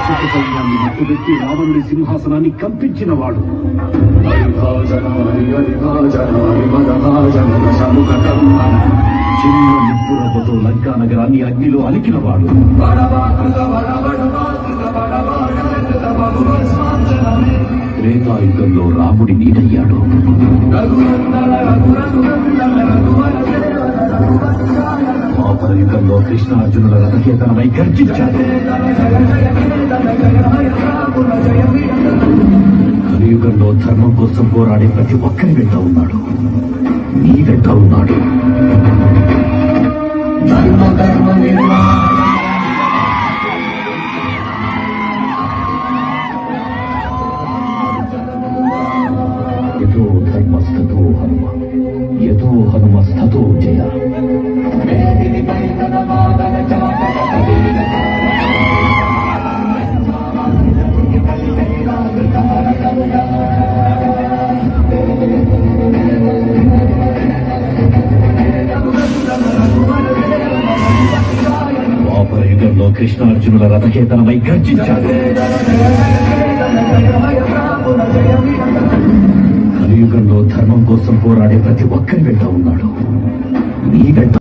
సైన్యాన్ని మట్టుబెట్టి రావణుడి సింహాసనాన్ని కంపించినవాడు. చిన్న నిప్పురవ్వతో లంకా నగరాన్ని అగ్నిలో అలికినవాడు. త్రేతాయుగంలో రాముడి నీడయ్యాడు. ద్వాపర యుగంలో కృష్ణార్జునుల రథకేతనమై గర్జించాడు. కలియుగంలో ధర్మం కోసం పోరాడే ప్రతి ఒక్కరి వెంట ఉన్నాడు. నీ వెంట ఉన్నాడు. యతో ధర్మస్థతో హనుమ, యతో హనుమస్థతో జయ. ద్వాపర యుగంలో కృష్ణార్జునుల రథకేతనమై గర్జించాడు. కలియుగంలో ధర్మం కోసం పోరాడే ప్రతి ఒక్కరి వెంట ఉన్నాడు. నీ వెంట